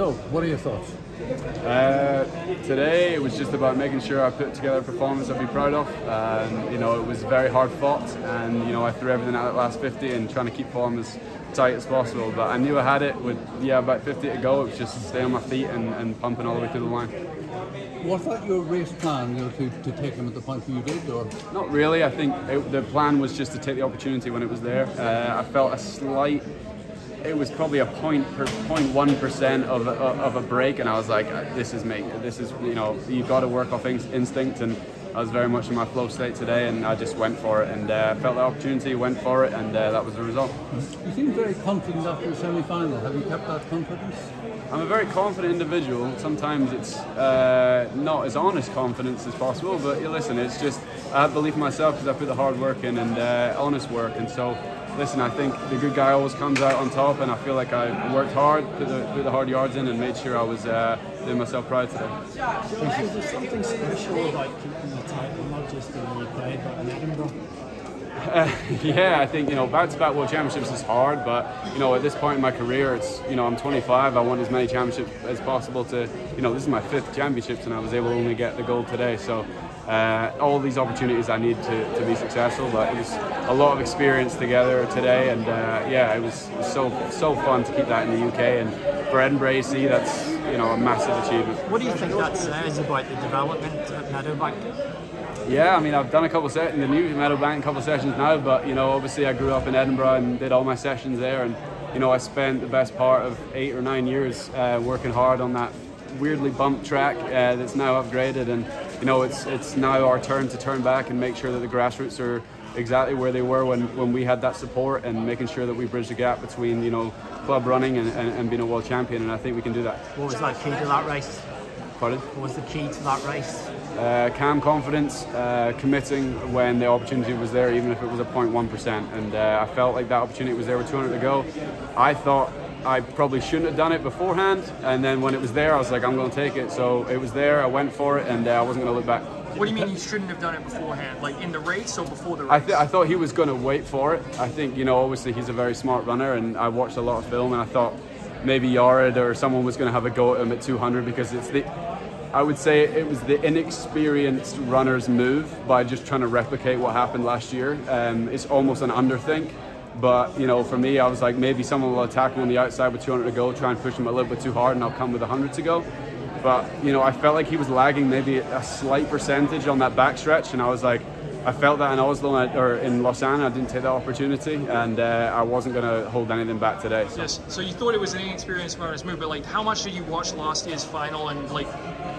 So, what are your thoughts? Today it was just about making sure I put together a performance I'd be proud of. You know, it was very hard fought, and you know, I threw everything out at last 50 and trying to keep form as tight as possible. But I knew I had it with about 50 to go. It was just stay on my feet and pumping all the way through the line. Was that your race plan, you know, to take him at the point where you did, or? Not really. I think the plan was just to take the opportunity when it was there. I felt a slight. It was probably a 0.1% of a break, and I was like, "This is me. This is, you know, you've got to work off instinct." And I was very much in my flow state today, and I just went for it, and felt the opportunity, went for it, and that was the result. You seem very confident after the semi-final. Have you kept that confidence? I'm a very confident individual. Sometimes it's not as honest confidence as possible, but listen, it's just I have belief in myself because I put the hard work in and honest work, and so. Listen, I think the good guy always comes out on top, and I feel like I worked hard, put the hard yards in, and made sure I was doing myself proud today. Is there something special about keeping the title, not just in the UK, but in Edinburgh? Yeah, I think, you know, back-to-back World Championships is hard, but, you know, at this point in my career, it's, you know, I'm 25, I want as many championships as possible to, you know, this is my 5th championships, and I was able to only get the gold today, so all these opportunities I need to be successful, but it was a lot of experience together today, and yeah, it was so fun to keep that in the UK, and for Edinburgh AC, that's, you know, a massive achievement. What do you think that says about the development at Meadowbank? Yeah, I mean, I've done a couple in the new Meadowbank, a couple of sessions now, but you know, obviously I grew up in Edinburgh and did all my sessions there, and you know, I spent the best part of 8 or 9 years working hard on that weirdly bumped track that's now upgraded, and you know, it's now our turn to turn back and make sure that the grassroots are exactly where they were when we had that support, and making sure that we bridge the gap between, you know, club running and being a world champion, and I think we can do that. What was that key to that race? Pardon? What was the key to that race? Calm confidence, committing when the opportunity was there, even if it was a 0.1%, and I felt like that opportunity was there with 200 to go. I thought I probably shouldn't have done it beforehand, and then when it was there I was like, I'm going to take it, so it was there, I went for it, and I wasn't going to look back. What do you mean you shouldn't have done it beforehand? Like in the race or before the race? I thought he was going to wait for it. I think, you know, obviously he's a very smart runner, and I watched a lot of film, and I thought maybe Yared or someone was going to have a go at him at 200, because I would say it was the inexperienced runner's move by just trying to replicate what happened last year. It's almost an underthink, but you know, for me, I was like, maybe someone will attack him on the outside with 200 to go, try and push him a little bit too hard, and I'll come with 100 to go. But you know, I felt like he was lagging maybe a slight percentage on that backstretch, and I was like, I felt that in Oslo or in Lausanne, I didn't take that opportunity, and I wasn't going to hold anything back today. So. Yes. So you thought it was an inexperienced runner's move, but like, how much did you watch last year's final, and like?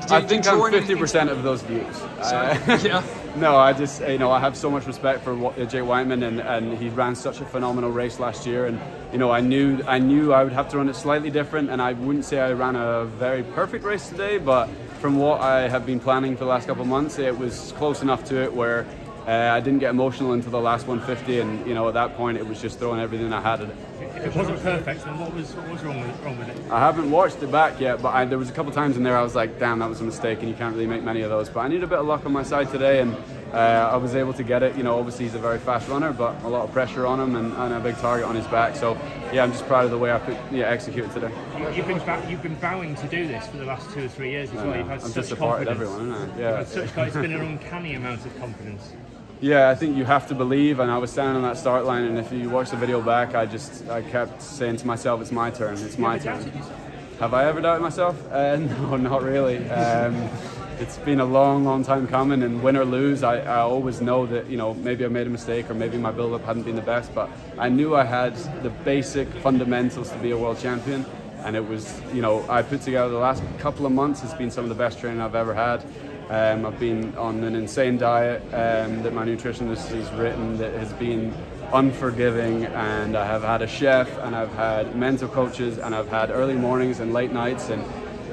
I think I'm 50% of those views. Yeah. No, I just, you know, I have so much respect for Jay Whiteman, and he ran such a phenomenal race last year, and you know, I knew I would have to run it slightly different, and I wouldn't say I ran a very perfect race today, but from what I have been planning for the last couple of months, it was close enough to it where I didn't get emotional until the last 150, and you know, at that point it was just throwing everything I had at it. If it wasn't perfect, then what was wrong with it? I haven't watched it back yet, but there was a couple times in there I was like, damn, that was a mistake, and you can't really make many of those. But I need a bit of luck on my side today, and I was able to get it. You know, obviously he's a very fast runner, but a lot of pressure on him and a big target on his back. So yeah, I'm just proud of the way I executed today. You've been vowing to do this for the last 2 or 3 years as well. You've had I'm such just a confidence. part of everyone, isn't I? Yeah. It's been an uncanny amount of confidence. Yeah, I think you have to believe, and I was standing on that start line, and if you watch the video back, I kept saying to myself, it's my turn, it's my turn. Have I ever doubted myself? No, not really. It's been a long time coming, and win or lose, I always know that, you know, maybe I made a mistake, or maybe my build-up hadn't been the best, but I knew I had the basic fundamentals to be a world champion, and it was, you know, I put together the last couple of months, it's been some of the best training I've ever had. I've been on an insane diet that my nutritionist has written that has been unforgiving, and I have had a chef, and I've had mental coaches, and I've had early mornings and late nights, and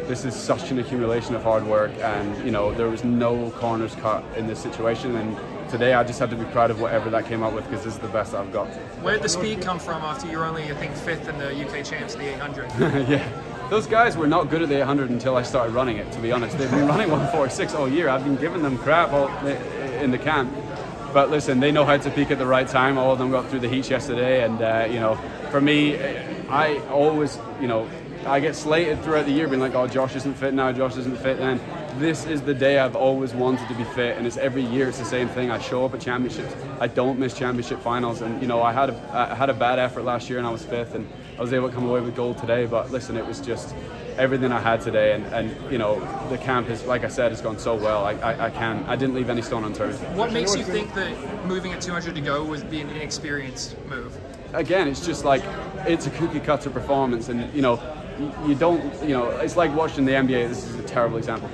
this is such an accumulation of hard work, and you know, there was no corners cut in this situation, and today I just had to be proud of whatever that came up with, because this is the best I've got. Where did the speed come from after you're only, I think, 5th in the UK champs in the 800? Yeah. Those guys were not good at the 800 until I started running it, to be honest. They've been running 146 all year. I've been giving them crap in the camp. But listen, they know how to peak at the right time. All of them got through the heats yesterday. And, you know, for me, I always, you know, I get slated throughout the year being like, oh, Josh isn't fit now, Josh isn't fit then. This is the day I've always wanted to be fit, and it's every year it's the same thing. I show up at championships, I don't miss championship finals, and you know, I had a bad effort last year and I was 5th, and I was able to come away with gold today. But listen, it was just everything I had today, and you know, the camp is, like I said, has gone so well. I didn't leave any stone unturned. What makes you think that moving at 200 to go was being an inexperienced move? Again, it's just like, it's a cookie cutter performance, and you know, you don't, you know, it's like watching the NBA. This is a terrible example.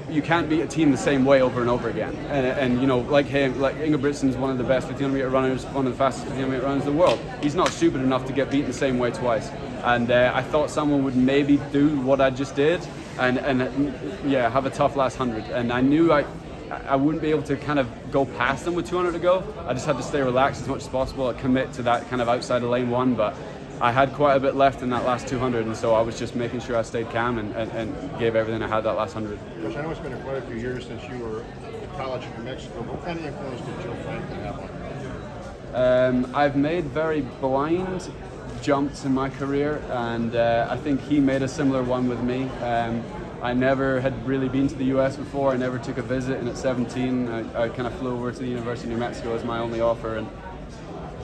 You can't beat a team the same way over and over again. And you know, like him, like Ingebrigtsen is one of the best 1500-meter runners, one of the fastest 1500-meter runners in the world. He's not stupid enough to get beaten the same way twice. And I thought someone would maybe do what I just did, and yeah, have a tough last 100. And I knew I wouldn't be able to kind of go past them with 200 to go. I just had to stay relaxed as much as possible, commit to that kind of outside of lane 1. But I had quite a bit left in that last 200, and so I was just making sure I stayed calm and gave everything I had that last 100. Josh, I know it's been quite a few years since you were at college in New Mexico. What kind of influence did Joe Franklin have on you? I've made very blind jumps in my career, and I think he made a similar one with me. I never had really been to the US before. I never took a visit, and at 17 I kind of flew over to the University of New Mexico as my only offer, and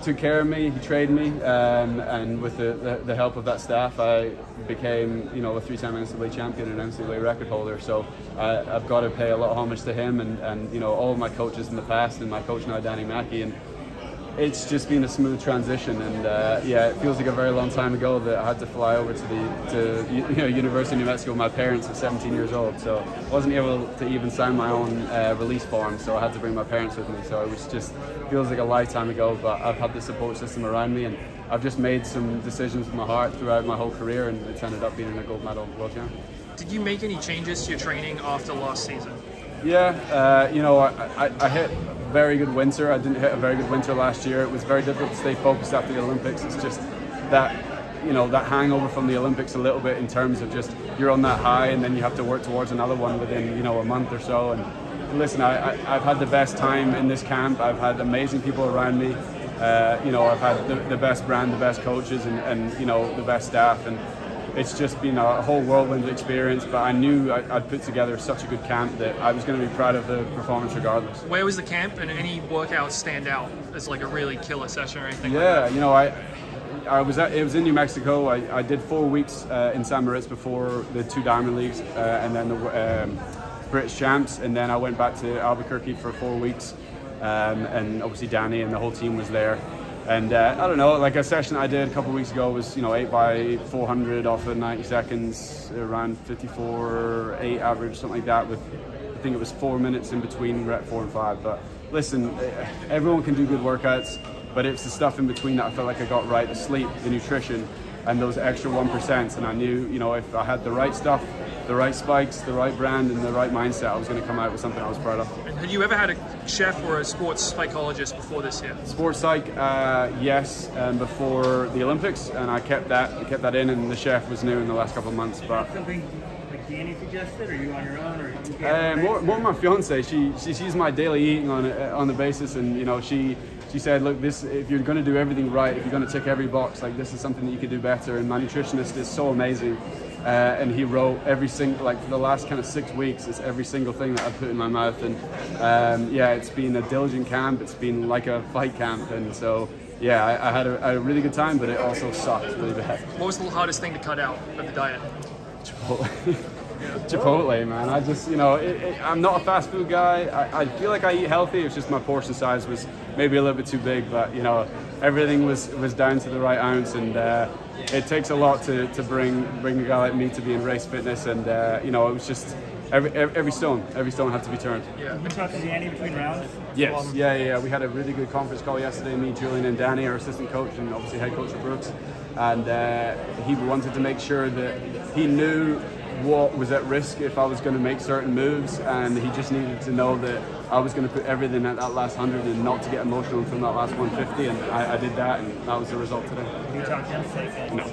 took care of me. He trained me, and with the help of that staff, I became, you know, a 3-time NCAA champion and NCAA record holder. So I've got to pay a lot of homage to him, and you know, all of my coaches in the past, and my coach now, Danny Mackey. And it's just been a smooth transition, and yeah, it feels like a very long time ago that I had to fly over to you know, University of New Mexico with my parents at 17 years old. So I wasn't able to even sign my own release form, so I had to bring my parents with me. So it was just, feels like a lifetime ago, but I've had the support system around me, and I've just made some decisions with my heart throughout my whole career, and it's ended up being a gold medal world champion. Did you make any changes to your training after last season? Yeah, you know, I hit a very good winter. I didn't hit a very good winter last year. It was very difficult to stay focused after the Olympics. It's just that, you know, that hangover from the Olympics a little bit, in terms of just, you're on that high and then you have to work towards another one within, you know, a month or so. And listen, I've had the best time in this camp. I've had amazing people around me. You know, I've had the best brand, the best coaches, and you know, the best staff. And it's just been a whole whirlwind experience, but I knew I'd put together such a good camp that I was going to be proud of the performance regardless. Where was the camp, and any workouts stand out as like a really killer session or anything like that? Yeah, you know, it was in New Mexico. I did 4 weeks in San Moritz before the 2 Diamond Leagues, and then the British Champs, and then I went back to Albuquerque for 4 weeks, and obviously Danny and the whole team was there. And I don't know, like a session I did a couple of weeks ago was, you know, 8x400 off of 90 seconds, around 54.8 average, something like that, with, I think it was 4 minutes in between rep 4 and 5. But listen, everyone can do good workouts, but it's the stuff in between that I felt like I got right: the sleep, the nutrition, and those extra 1%. And I knew, you know, if I had the right stuff, the right spikes, the right brand, and the right mindset, I was going to come out with something I was proud of. And had you ever had a chef or a sports psychologist before this year? Sports psych, yes, before the Olympics, and I kept that in, and the chef was new in the last couple of months. But something like Danny suggested, or you on your own, or more my fiance. She's my daily eating on the basis, and you know, she said, look, this, if you're going to do everything right, if you're going to tick every box, like, this is something that you could do better. And my nutritionist is so amazing. And he wrote every single, like, for the last kind of 6 weeks, it's every single thing that I've put in my mouth. And yeah, it's been a diligent camp. It's been like a fight camp. And so, yeah, I had a really good time, but it also sucked really bad. What was the hardest thing to cut out of the diet? Chipotle, man. I just, you know, I'm not a fast food guy. I feel like I eat healthy. It's just my portion size was maybe a little bit too big, but you know, everything was down to the right ounce, and it takes a lot to bring a guy like me to be in race fitness, and you know, it was just every stone had to be turned. Yeah. You've been talking to Danny between rounds? Yes. Yeah. We had a really good conference call yesterday, me, Julian, and Danny, our assistant coach, and obviously head coach of Brooks, and he wanted to make sure that he knew what was at risk if I was going to make certain moves, and he just needed to know that I was going to put everything at that last 100 and not to get emotional from that last 150, and I did that, and that was the result today. Did you talk to him? No.